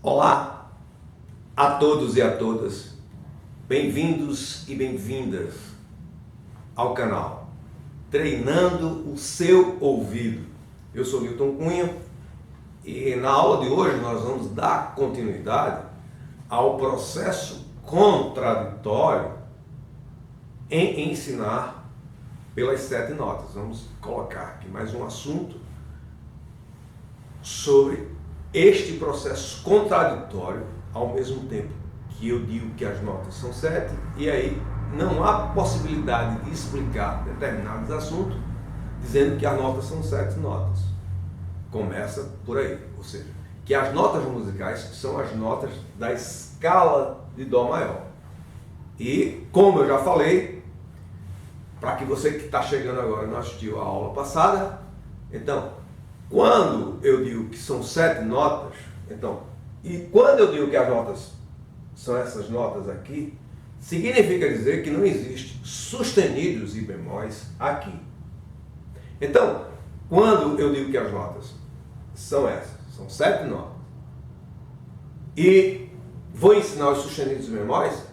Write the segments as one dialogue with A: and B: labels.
A: Olá a todos e a todas, bem-vindos e bem-vindas ao canal Treinando o Seu Ouvido. Eu sou Newton Cunha e na aula de hoje nós vamos dar continuidade ao processo contraditório em ensinar pelas 7 notas. Vamos colocar aqui mais um assunto sobre este processo contraditório, ao mesmo tempo que eu digo que as notas são 7, e aí não há possibilidade de explicar determinados assuntos dizendo que as notas são 7 notas. Começa por aí, ou seja, que as notas musicais são as notas da escala de Dó maior. E, como eu já falei, para que você que está chegando agora não assistiu a aula passada, então, quando eu digo que são 7 notas, e quando eu digo que as notas são essas notas aqui, significa dizer que não existe sustenidos e bemóis aqui. Então, quando eu digo que as notas são essas, são 7 notas, e vou ensinar os sustenidos e bemóis,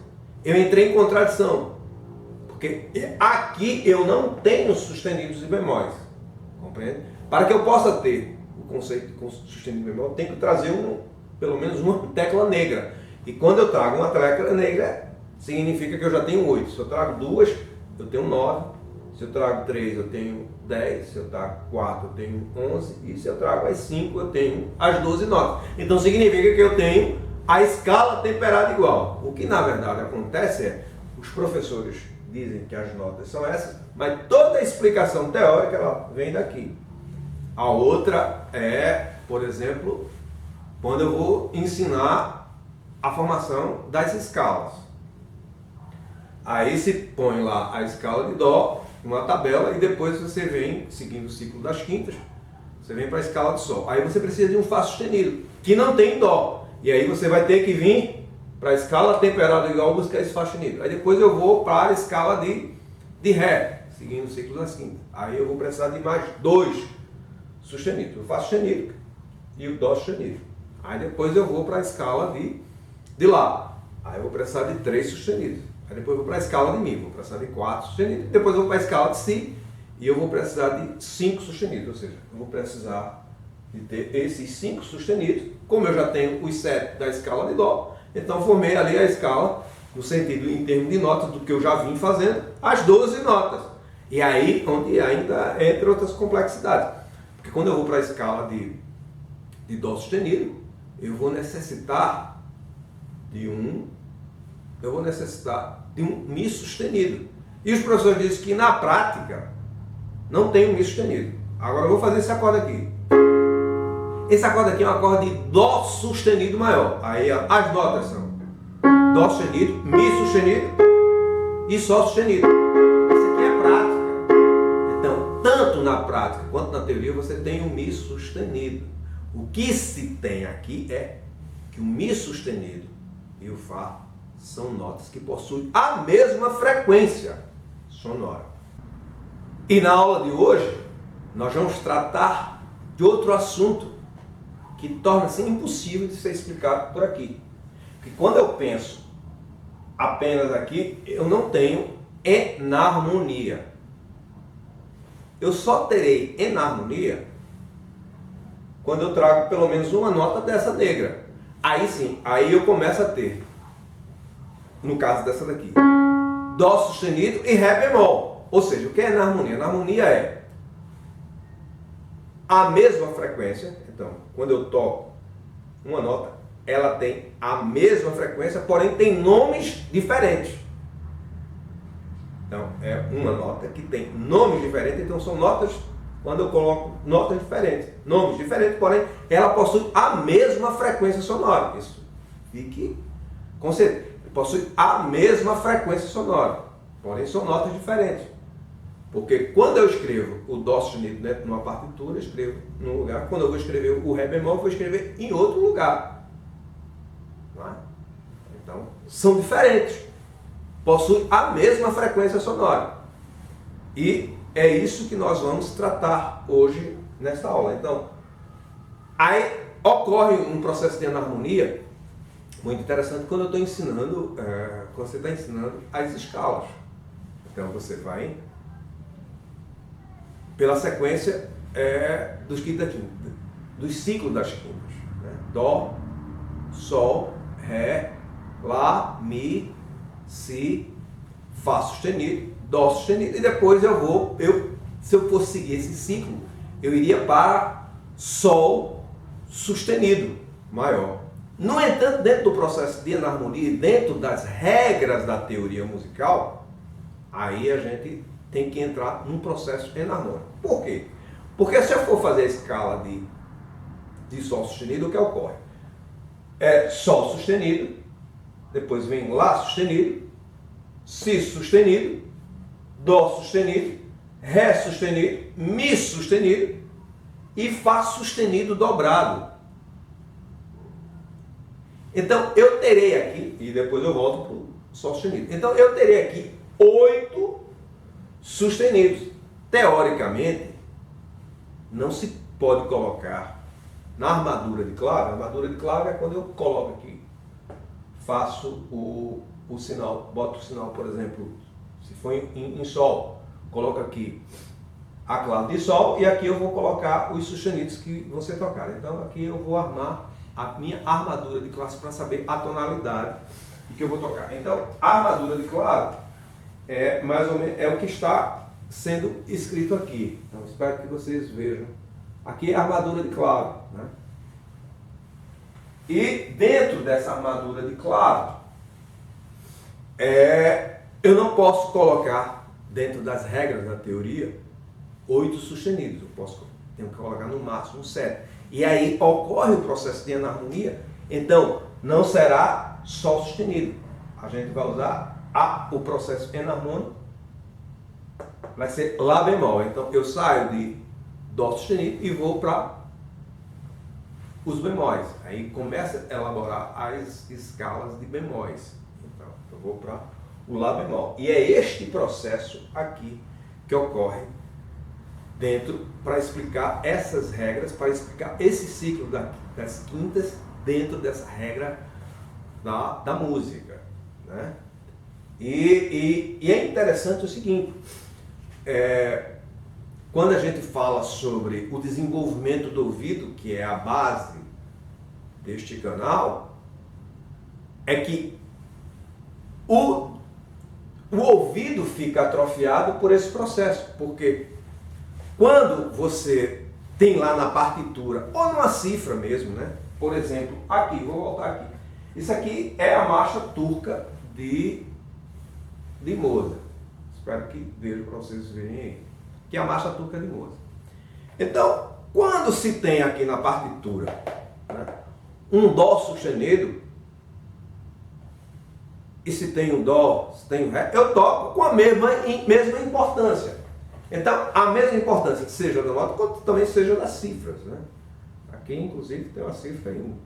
A: eu entrei em contradição, porque aqui eu não tenho sustenidos e bemóis, compreende? Para que eu possa ter o conceito de sustenido e bemol, eu tenho que trazer pelo menos uma tecla negra. E quando eu trago uma tecla negra, significa que eu já tenho 8. Se eu trago 2, eu tenho 9. Se eu trago 3, eu tenho 10. Se eu trago 4, eu tenho 11. E se eu trago as 5, eu tenho as 12 notas. Então significa que eu tenho a escala temperada igual. O que na verdade acontece é, os professores dizem que as notas são essas, mas toda a explicação teórica ela vem daqui. A outra é, por exemplo, quando eu vou ensinar a formação das escalas. Aí se põe lá a escala de Dó, uma tabela, e depois você vem, seguindo o ciclo das quintas, você vem para a escala de Sol. Aí você precisa de um Fá sustenido, que não tem Dó. E aí você vai ter que vir para a escala temperada igual, buscar esse Fá sustenido. Aí depois eu vou para a escala de Ré, seguindo o ciclo das quintas. Aí eu vou precisar de mais 2 sustenidos, o Fá sustenido e o Dó sustenido. Aí depois eu vou para a escala de Lá. Aí eu vou precisar de 3 sustenidos. Aí depois eu vou para a escala de Mi, vou precisar de 4 sustenidos. Depois eu vou para a escala de Si e eu vou precisar de 5 sustenidos. Ou seja, eu vou precisar de ter esses 5 sustenidos. Como eu já tenho os 7 da escala de Dó, então formei ali a escala, no sentido em termos de notas, do que eu já vim fazendo, as 12 notas. E aí, onde ainda entra outras complexidades. Porque quando eu vou para a escala de Dó sustenido, eu vou necessitar de um Mi sustenido. E os professores dizem que na prática não tem um Mi sustenido. Agora eu vou fazer esse acorde aqui. Esse acorde aqui é um acorde de Dó sustenido maior. Aí as notas são Dó sustenido, Mi sustenido e Sol sustenido. Isso aqui é prática. Então, tanto na prática quanto na teoria, você tem um Mi sustenido. O que se tem aqui é que o Mi sustenido e o Fá são notas que possuem a mesma frequência sonora. E na aula de hoje, nós vamos tratar de outro assunto que torna-se impossível de ser explicado por aqui. Porque quando eu penso apenas aqui, eu não tenho enarmonia. Eu só terei enarmonia quando eu trago pelo menos uma nota dessa negra. Aí sim, aí eu começo a ter, no caso dessa daqui, Dó sustenido e Ré bemol. Ou seja, o que é enarmonia? Enarmonia é a mesma frequência. Então, quando eu toco uma nota, ela tem a mesma frequência, porém tem nomes diferentes. Então, é uma nota que tem nomes diferentes, então são notas, quando eu coloco notas diferentes, nomes diferentes, porém ela possui a mesma frequência sonora. Isso fique com certeza. Possui a mesma frequência sonora, porém são notas diferentes. Porque quando eu escrevo o Dó sustenido, né, numa partitura, eu escrevo num lugar. Quando eu vou escrever o Ré bemol, eu vou escrever em outro lugar. Não é? Então, são diferentes. Possuem a mesma frequência sonora. E é isso que nós vamos tratar hoje nesta aula. Então, aí ocorre um processo de enarmonia muito interessante quando eu estou ensinando, quando você está ensinando as escalas. Então você vai pela sequência dos ciclos das quintas, né? Dó, Sol, Ré, Lá, Mi, Si, Fá sustenido, Dó sustenido, e depois se eu fosse seguir esse ciclo, eu iria para Sol sustenido maior. No entanto, dentro do processo de enarmonia, dentro das regras da teoria musical, aí a gente tem que entrar num processo enarmônico. Por quê? Porque se eu for fazer a escala de Sol sustenido, o que ocorre? É Sol sustenido, depois vem Lá sustenido, Si sustenido, Dó sustenido, Ré sustenido, Mi sustenido e Fá sustenido dobrado. Então eu terei aqui, e depois eu volto para o Sol sustenido. Então eu terei aqui 8 sustenidos. Teoricamente, não se pode colocar na armadura de clave. A armadura de clave é quando eu coloco aqui, faço o sinal, boto o sinal, por exemplo, se for em Sol, coloco aqui a clave de Sol e aqui eu vou colocar os sustenidos que vão ser tocados. Então aqui eu vou armar a minha armadura de clave para saber a tonalidade que eu vou tocar. Então a armadura de clave é mais ou menos o que está sendo escrito aqui. Então espero que vocês vejam. Aqui é a armadura de clave, né? E dentro dessa armadura de clave, eu não posso colocar dentro das regras da teoria 8 sustenidos. Tenho que colocar no máximo 7. E aí ocorre o processo de enarmonia. Então não será Sol sustenido. A gente vai usar o processo enarmônico, vai ser Lá bemol. Então eu saio de Dó sustenido e vou para os bemóis. Aí começa a elaborar as escalas de bemóis. Então eu vou para o Lá bemol. E é este processo aqui que ocorre dentro para explicar essas regras, para explicar esse ciclo das quintas dentro dessa regra da música, né? E é interessante o seguinte, quando a gente fala sobre o desenvolvimento do ouvido, que é a base deste canal, é que o ouvido fica atrofiado por esse processo, porque quando você tem lá na partitura, ou numa cifra mesmo, né? Por exemplo, aqui, vou voltar aqui. Isso aqui é a marcha turca de Mozart. Espero que vejam para vocês verem aí. Que é a marcha turca de Mozart. Então, quando se tem aqui na partitura, né, um Dó sustenido, e se tem um Dó, se tem um Ré, eu toco com a mesma importância. Então, a mesma importância que seja da nota, quanto também seja das cifras, né? Aqui, inclusive, tem uma cifra em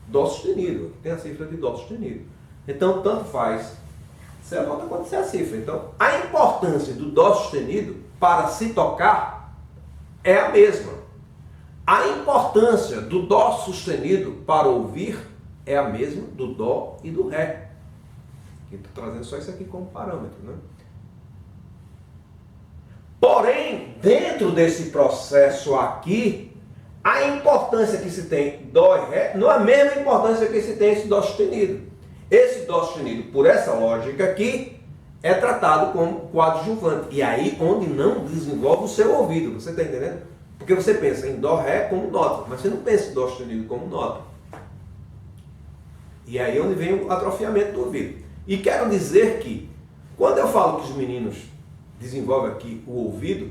A: Dó sustenido. Aqui tem a cifra de Dó sustenido. Então, tanto faz se a nota quanto se a cifra. Então, a importância do Dó sustenido para se tocar é a mesma. A importância do Dó sustenido para ouvir é a mesma do Dó e do Ré. Estou trazendo só isso aqui como parâmetro, né? Porém, dentro desse processo aqui, a importância que se tem Dó e Ré não é a mesma importância que se tem esse Dó sustenido. Esse Dó sustenido, por essa lógica aqui, é tratado como coadjuvante. E aí onde não desenvolve o seu ouvido, você está entendendo? Porque você pensa em Dó, Ré como nota, mas você não pensa em Dó sustenido como nota. E aí onde vem o atrofiamento do ouvido. E quero dizer que, quando eu falo que os meninos desenvolvem aqui o ouvido,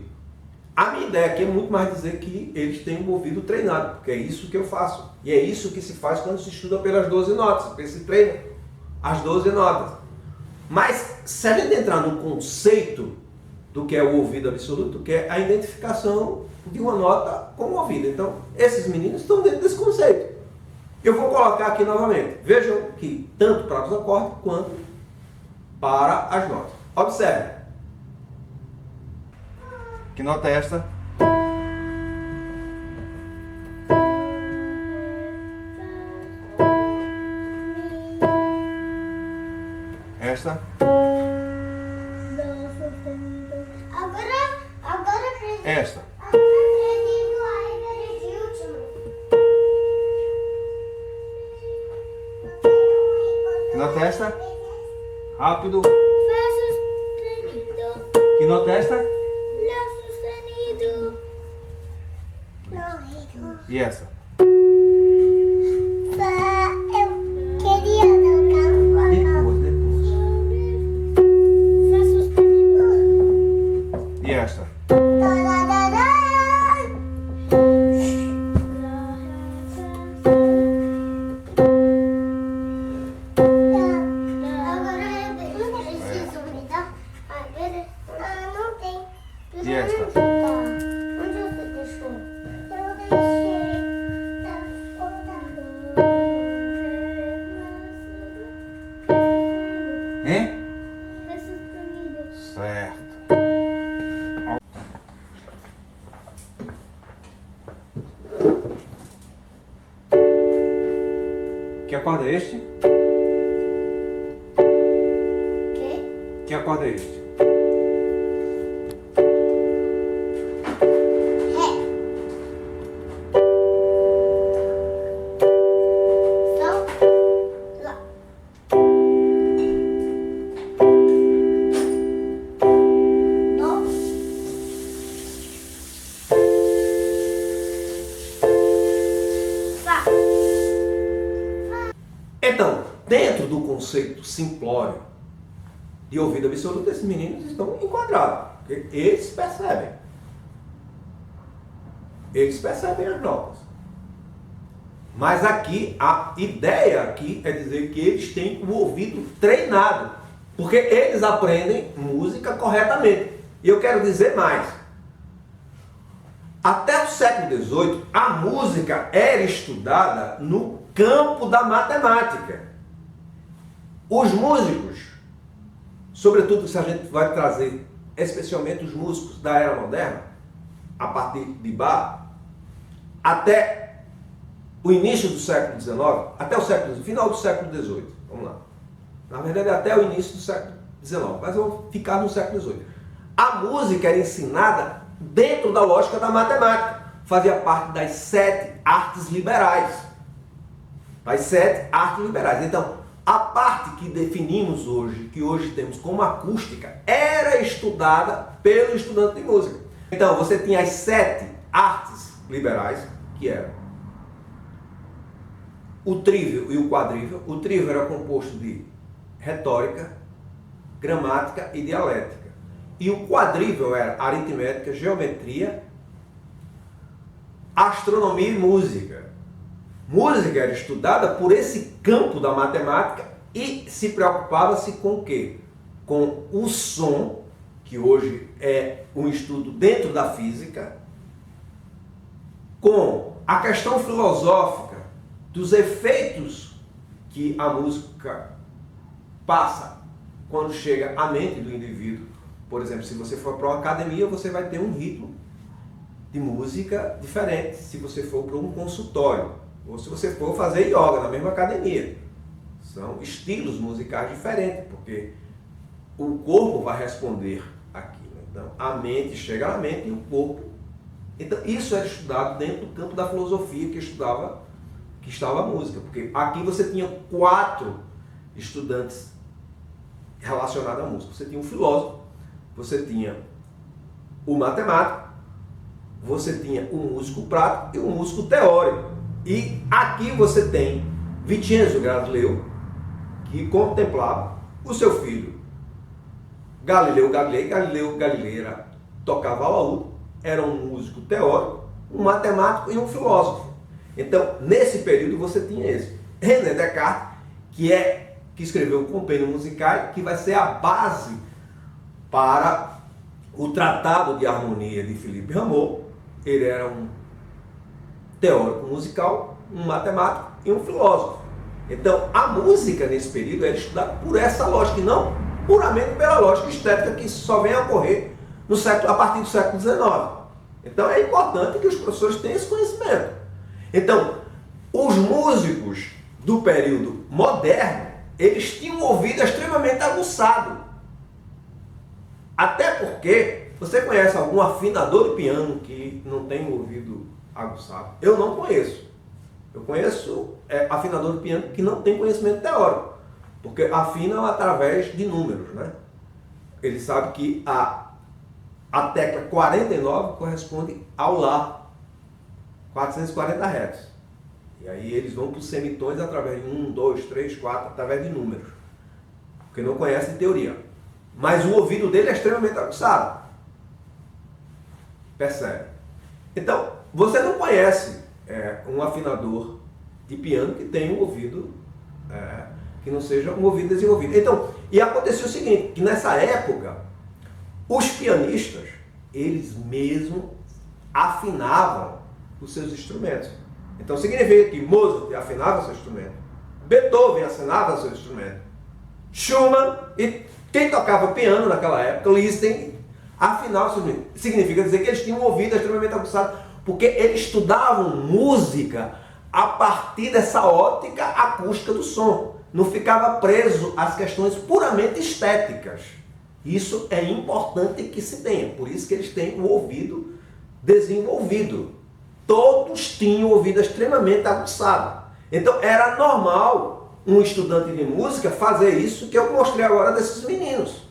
A: a minha ideia aqui é muito mais dizer que eles têm o ouvido treinado, porque é isso que eu faço. E é isso que se faz quando se estuda pelas 12 notas, porque se treina as 12 notas. Mas se a gente entrar no conceito do que é o ouvido absoluto, que é a identificação de uma nota com o ouvido. Então, esses meninos estão dentro desse conceito. Eu vou colocar aqui novamente. Vejam que tanto para os acordes quanto para as notas. Observe. Que nota é esta? Esta.
B: Dó sustenido. Agora acredito.
A: Esta.
B: Acredito ainda de último.
A: Que nota é esta? Rápido.
B: Fá sustenido.
A: Que nota é esta?
B: Lá sustenido.
A: E essa?
B: Fá, eu queria tocar um pouco.
A: Depois.
B: Fá sustenido.
A: E esta?
B: Agora eu preciso me dar. Não tem.
A: E esta?
B: Onde você deixou? Eu deixei na
A: Hein?
B: Fá sustenido.
A: Certo. Que acorde é este?
B: Que?
A: Que acorde é este?
B: Ré. Sol. Lá. Dó. Fá.
A: Então, dentro do conceito simplório de ouvido absoluto, esses meninos estão enquadrados. Porque eles percebem. Eles percebem as notas. Mas aqui, a ideia aqui é dizer que eles têm o ouvido treinado. Porque eles aprendem música corretamente. E eu quero dizer mais. Até o século XVIII, a música era estudada no campo da matemática. Os músicos, sobretudo se a gente vai trazer especialmente os músicos da era moderna, a partir de Bach, até o início do século XIX, até o final do século XVIII, vamos lá. Na verdade, até o início do século XIX, mas eu vou ficar no século XVIII. A música era ensinada dentro da lógica da matemática. Fazia parte das 7 artes liberais. Das 7 artes liberais. Então, a parte que definimos hoje, que hoje temos como acústica, era estudada pelo estudante de música. Então, você tinha as 7 artes liberais, que eram o trívio e o quadrívio. O trívio era composto de retórica, gramática e dialética. E o quadrívio era aritmética, geometria, astronomia e música. Música era estudada por esse campo da matemática e se preocupava-se com o quê? Com o som, que hoje é um estudo dentro da física, com a questão filosófica dos efeitos que a música passa quando chega à mente do indivíduo. Por exemplo, se você for para uma academia, você vai ter um ritmo de música diferente se você for para um consultório, ou se você for fazer yoga na mesma academia. São estilos musicais diferentes, porque o corpo vai responder aquilo. Então, a mente chega na mente e o corpo. Então, isso era estudado dentro do campo da filosofia que estava a música, porque aqui você tinha 4 estudantes relacionados à música. Você tinha um filósofo, você tinha o matemático, você tinha o músico prático e o músico teórico. E aqui você tem Vincenzo Galileu, que contemplava o seu filho Galileu Galilei. Galileu Galilei tocava alaúde, era um músico teórico, um matemático e um filósofo. Então, nesse período você tinha esse. René Descartes, que escreveu o Compêndio Musicae, que vai ser a base para o Tratado de Harmonia de Philippe Rameau. Ele era um teórico musical, um matemático e um filósofo. Então, a música nesse período era estudada por essa lógica, e não puramente pela lógica estética que só vem a ocorrer a partir do século XIX. Então, é importante que os professores tenham esse conhecimento. Então, os músicos do período moderno eles tinham um ouvido extremamente aguçado. Até porque, você conhece algum afinador de piano que não tem um ouvido aguçado? Eu não conheço. Eu conheço afinador de piano que não tem conhecimento teórico, porque afinam através de números, né? Ele sabe que a tecla 49 corresponde ao Lá, 440 Hz. E aí eles vão para os semitons através de 1, 2, 3, 4, através de números, porque não conhecem teoria. Mas o ouvido dele é extremamente aguçado. Percebe? Então, você não conhece um afinador de piano que tenha um ouvido que não seja um ouvido desenvolvido. Então, e aconteceu o seguinte, que nessa época, os pianistas, eles mesmos afinavam os seus instrumentos. Então, significa que Mozart afinava seu instrumento, Beethoven afinava seu instrumento, Schumann e quem tocava piano naquela época, Liszt, afinava seu instrumento. Significa dizer que eles tinham um ouvido extremamente aguçado, porque eles estudavam música a partir dessa ótica acústica do som. Não ficava preso às questões puramente estéticas. Isso é importante que se tenha. Por isso que eles têm o ouvido desenvolvido. Todos tinham o ouvido extremamente aguçado. Então era normal um estudante de música fazer isso que eu mostrei agora desses meninos.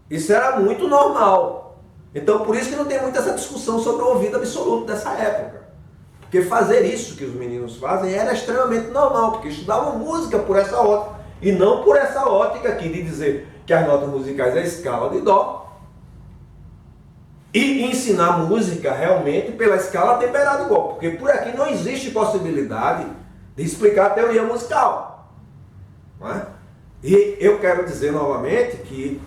A: Isso era muito normal. Então por isso que não tem muita essa discussão sobre o ouvido absoluto dessa época. Porque fazer isso que os meninos fazem era extremamente normal, porque estudavam música por essa ótica, e não por essa ótica aqui de dizer que as notas musicais é a escala de Dó, e ensinar música realmente pela escala temperada igual, porque por aqui não existe possibilidade de explicar a teoria musical. Não é? E eu quero dizer novamente que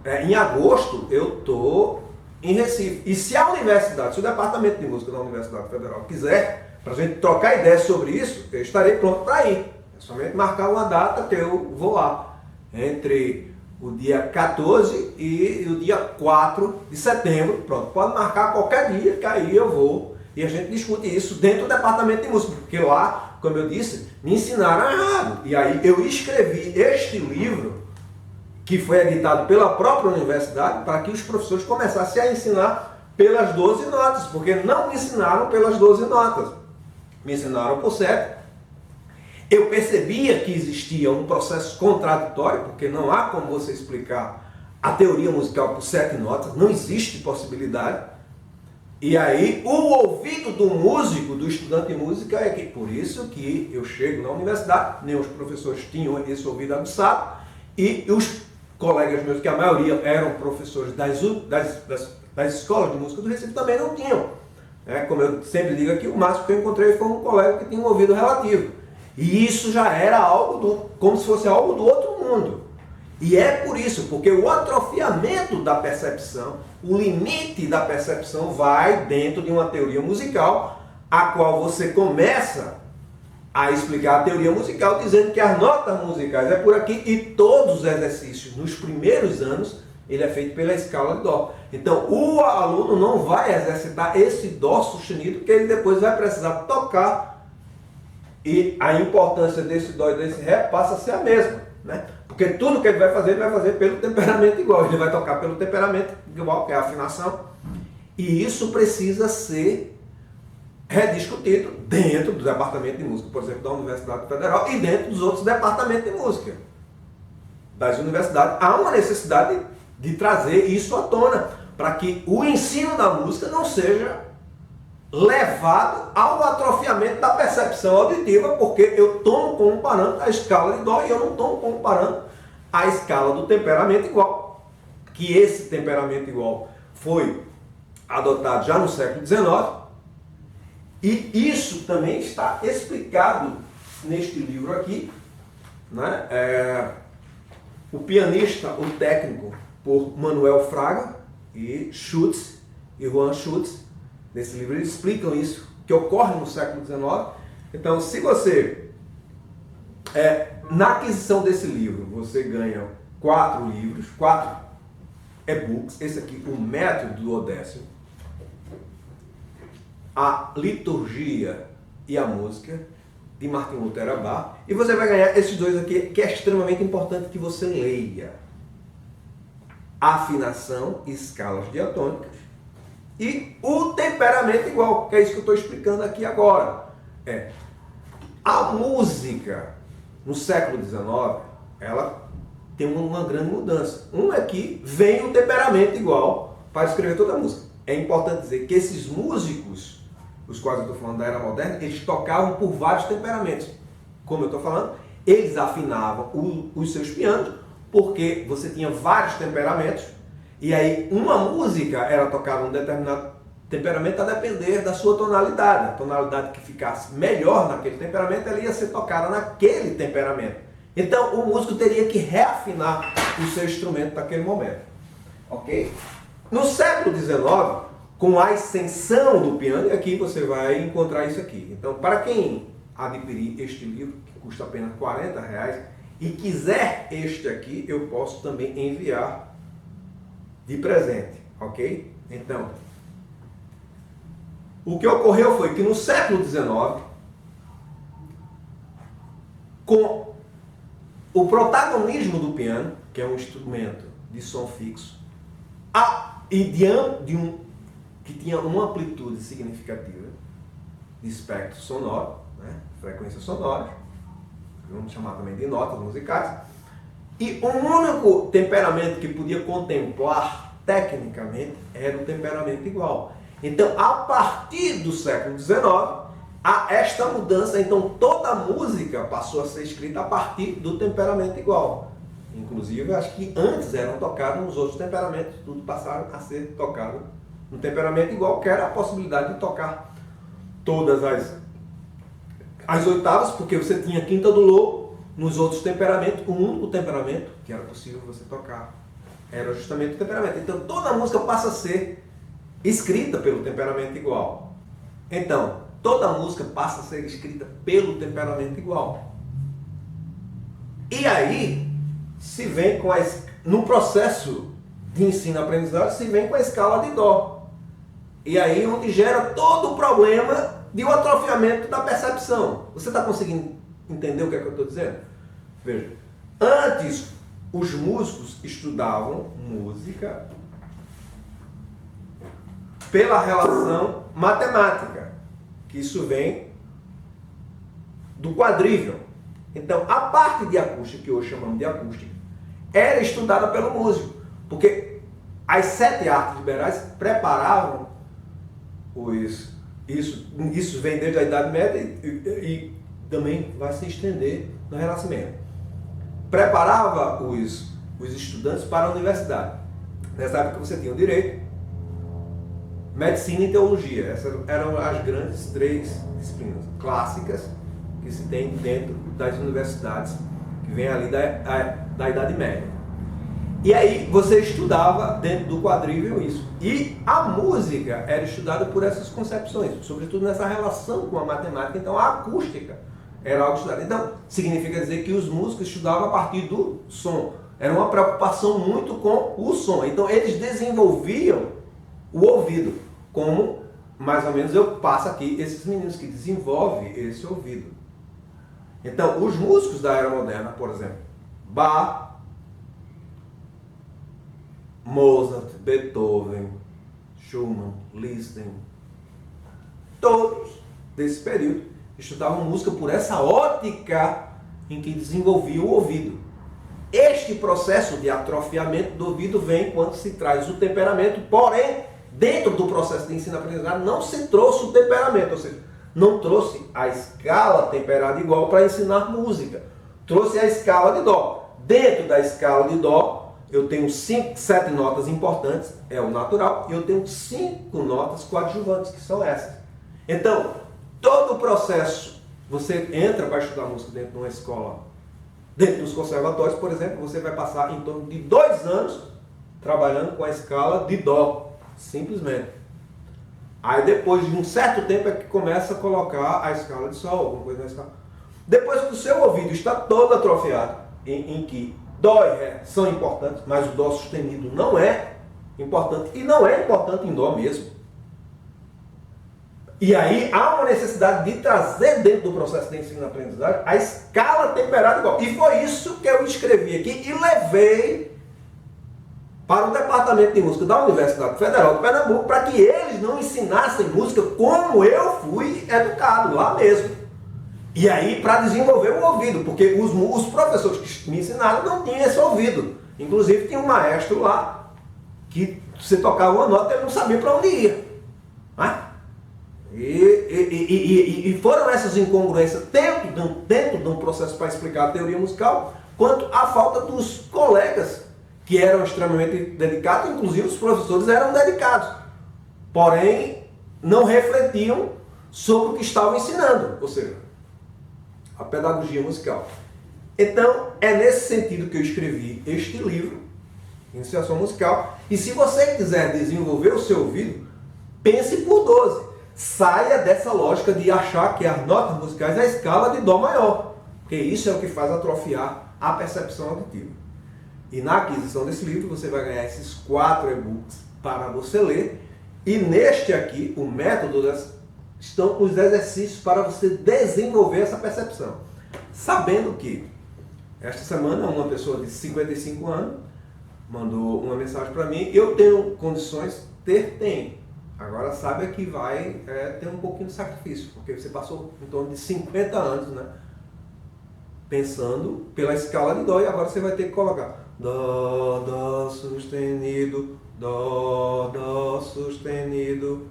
A: em agosto eu estou em Recife. E se a universidade, se o departamento de música da Universidade Federal quiser, para a gente trocar ideias sobre isso, eu estarei pronto para ir. É somente marcar uma data que eu vou lá. Entre o dia 14 e o dia 4 de setembro. Pronto, pode marcar qualquer dia que aí eu vou. E a gente discute isso dentro do departamento de música. Porque lá, como eu disse, me ensinaram errado. E aí eu escrevi este livro, que foi editado pela própria universidade, para que os professores começassem a ensinar pelas 12 notas, porque não me ensinaram pelas 12 notas, me ensinaram por 7. Eu percebia que existia um processo contraditório, porque não há como você explicar a teoria musical por 7 notas, não existe possibilidade. E aí o ouvido do músico, do estudante de música, é que por isso que eu chego na universidade, nem os professores tinham esse ouvido aguçado, e os colegas meus, que a maioria eram professores das escolas de música do Recife, também não tinham. Como eu sempre digo aqui, o máximo que eu encontrei foi um colega que tinha um ouvido relativo. E isso já era algo como se fosse algo do outro mundo. E é por isso, porque o atrofiamento da percepção, o limite da percepção vai dentro de uma teoria musical, a qual você começa a explicar a teoria musical, dizendo que as notas musicais é por aqui, e todos os exercícios nos primeiros anos, ele é feito pela escala de Dó. Então, o aluno não vai exercitar esse Dó sustenido, porque ele depois vai precisar tocar, e a importância desse Dó e desse Ré passa a ser a mesma, né? Porque tudo que ele vai fazer pelo temperamento igual, ele vai tocar pelo temperamento igual, que é a afinação, e isso precisa ser rediscutido dentro do departamento de música, por exemplo, da Universidade Federal, e dentro dos outros departamentos de música das universidades. Há uma necessidade de trazer isso à tona, para que o ensino da música não seja levado ao atrofiamento da percepção auditiva, porque eu tomo como parâmetro a escala de Dó e eu não tomo como parâmetro a escala do temperamento igual, que esse temperamento igual foi adotado já no século XIX, e isso também está explicado neste livro aqui, né? O pianista, o técnico, por Manuel Fraga e Schutz, e Juan Schutz. Nesse livro eles explicam isso, que ocorre no século XIX. Então, se você, na aquisição desse livro, você ganha 4 livros, 4 e-books. Esse aqui, o Método do Odécio, a Liturgia e a Música, de Martin Luther Bar, e você vai ganhar esses dois aqui, que é extremamente importante que você leia. Afinação e escalas diatônicas e o temperamento igual, que é isso que eu estou explicando aqui agora. A música no século XIX, ela tem uma grande mudança. Um é que vem o temperamento igual para escrever toda a música. É importante dizer que esses músicos, os quais eu estou falando da era moderna, eles tocavam por vários temperamentos. Como eu estou falando, eles afinavam os seus pianos, porque você tinha vários temperamentos, e aí uma música era tocada num determinado temperamento a depender da sua tonalidade. A tonalidade que ficasse melhor naquele temperamento, ela ia ser tocada naquele temperamento. Então o músico teria que reafinar o seu instrumento naquele momento. Ok? No século XIX, com a ascensão do piano, e aqui você vai encontrar isso aqui. Então, para quem adquirir este livro, que custa apenas R$40, e quiser este aqui, eu posso também enviar de presente, ok? Então, o que ocorreu foi que no século XIX, com o protagonismo do piano, que é um instrumento de som fixo, que tinha uma amplitude significativa de espectro sonoro, né? Frequências sonoras, vamos chamar também de notas musicais, e o único temperamento que podia contemplar tecnicamente era o temperamento igual. Então, a partir do século XIX, há esta mudança. Então, toda a música passou a ser escrita a partir do temperamento igual. Inclusive, acho que antes eram tocados nos outros temperamentos, tudo passaram a ser tocado no temperamento igual, que era a possibilidade de tocar todas as oitavas, porque você tinha quinta do low. Nos outros temperamentos, o único temperamento que era possível você tocar era justamente o temperamento. Então, toda a música passa a ser escrita pelo temperamento igual. Então, toda a música passa a ser escrita pelo temperamento igual. E aí, se vem com no processo de ensino-aprendizagem, se vem com a escala de Dó. E aí, onde gera todo o problema de um atrofiamento da percepção. Você está conseguindo entender o que é que eu estou dizendo? Veja, antes os músicos estudavam música pela relação matemática, que isso vem do quadrível. Então, a parte de acústica, que hoje chamamos de acústica, era estudada pelo músico, porque as 7 artes liberais preparavam isso vem desde a Idade Média e também vai se estender no Renascimento. Preparava os estudantes para a universidade. Nessa época você tinha o direito, medicina e teologia. Essas eram as grandes 3 disciplinas clássicas que se tem dentro das universidades, que vem ali da Idade Média. E aí você estudava dentro do quadrível isso. E a música era estudada por essas concepções, sobretudo nessa relação com a matemática. Então a acústica era algo estudado. Então significa dizer que os músicos estudavam a partir do som. Era uma preocupação muito com o som. Então eles desenvolviam o ouvido, como mais ou menos eu passo aqui esses meninos que desenvolvem esse ouvido. Então os músicos da era moderna, por exemplo, Bach, Mozart, Beethoven, Schumann, Liszt, todos desse período estudavam música por essa ótica em que desenvolvia o ouvido. Este processo de atrofiamento do ouvido vem quando se traz o temperamento, porém, dentro do processo de ensino-aprendizagem não se trouxe o temperamento, ou seja, não trouxe a escala temperada igual para ensinar música. Trouxe a escala de Dó. Dentro da escala de Dó, eu tenho 7 notas importantes, é o natural, e eu tenho 5 notas coadjuvantes, que são essas. Então, todo o processo, você entra para estudar música dentro de uma escola, dentro dos conservatórios, por exemplo, você vai passar em torno de 2 anos trabalhando com a escala de Dó, simplesmente. Aí depois de um certo tempo é que começa a colocar a escala de Sol, alguma coisa na escala. Depois que o seu ouvido está todo atrofiado, em que Dó e Ré são importantes, mas o Dó sustenido não é importante, e não é importante em Dó mesmo. E aí há uma necessidade de trazer dentro do processo de ensino-aprendizagem a escala temperada igual. E foi isso que eu escrevi aqui e levei para o Departamento de Música da Universidade Federal de Pernambuco, para que eles não ensinassem música como eu fui educado lá mesmo. E aí para desenvolver o ouvido, porque os professores que me ensinaram não tinham esse ouvido. Inclusive tinha um maestro lá que você tocava uma nota e ele não sabia para onde ia. Né? E foram essas incongruências dentro de um processo para explicar a teoria musical, quanto à falta dos colegas que eram extremamente dedicados, inclusive os professores eram dedicados, porém não refletiam sobre o que estavam ensinando, ou seja, a pedagogia musical. Então é nesse sentido que eu escrevi este livro, Iniciação Musical, e se você quiser desenvolver o seu ouvido, pense por 12. Saia dessa lógica de achar que as notas musicais é a escala de Dó maior, porque isso é o que faz atrofiar a percepção auditiva. E na aquisição desse livro você vai ganhar esses 4 e-books para você ler, e neste aqui, o método, estão os exercícios para você desenvolver essa percepção. Sabendo que esta semana uma pessoa de 55 anos mandou uma mensagem para mim, eu tenho condições, tenho. Agora saiba que vai ter um pouquinho de sacrifício, porque você passou em torno de 50 anos, né, pensando pela escala de Dó, e agora você vai ter que colocar Dó, Dó sustenido, Dó, Dó sustenido.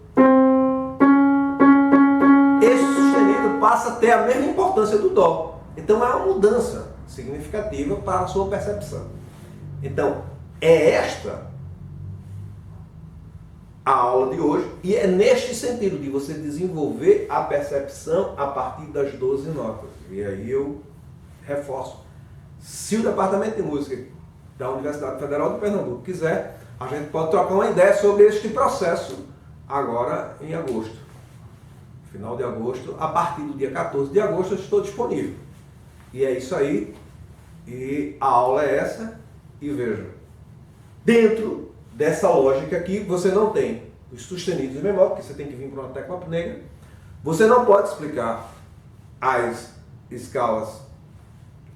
A: Esse sustenido passa a ter a mesma importância do Dó. Então é uma mudança significativa para a sua percepção. Então é esta a aula de hoje, e é neste sentido de você desenvolver a percepção a partir das 12 notas. E aí eu reforço, se o Departamento de Música da Universidade Federal de Pernambuco quiser, a gente pode trocar uma ideia sobre este processo agora em agosto. Final de agosto, a partir do dia 14 de agosto eu estou disponível. E é isso aí, e a aula é essa, e veja, dentro dessa lógica aqui, você não tem os sustenidos de memória, porque você tem que vir para uma tecla negra. Você não pode explicar as escalas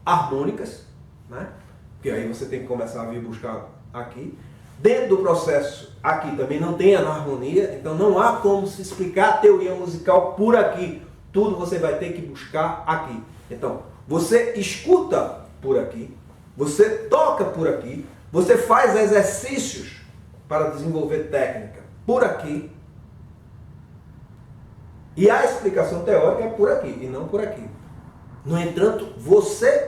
A: harmônicas, né? Porque aí você tem que começar a vir buscar aqui. Dentro do processo aqui também não tem anarmonia, então não há como se explicar a teoria musical por aqui. Tudo você vai ter que buscar aqui. Então, você escuta por aqui, você toca por aqui, você faz exercícios para desenvolver técnica por aqui, e a explicação teórica é por aqui e não por aqui. No entanto,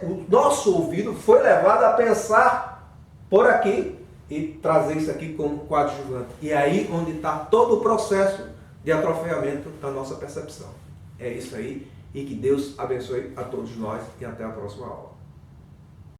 A: o nosso ouvido foi levado a pensar por aqui e trazer isso aqui como coadjuvante. E aí onde está todo o processo de atrofiamento da nossa percepção. É isso aí, e que Deus abençoe a todos nós, e até a próxima aula.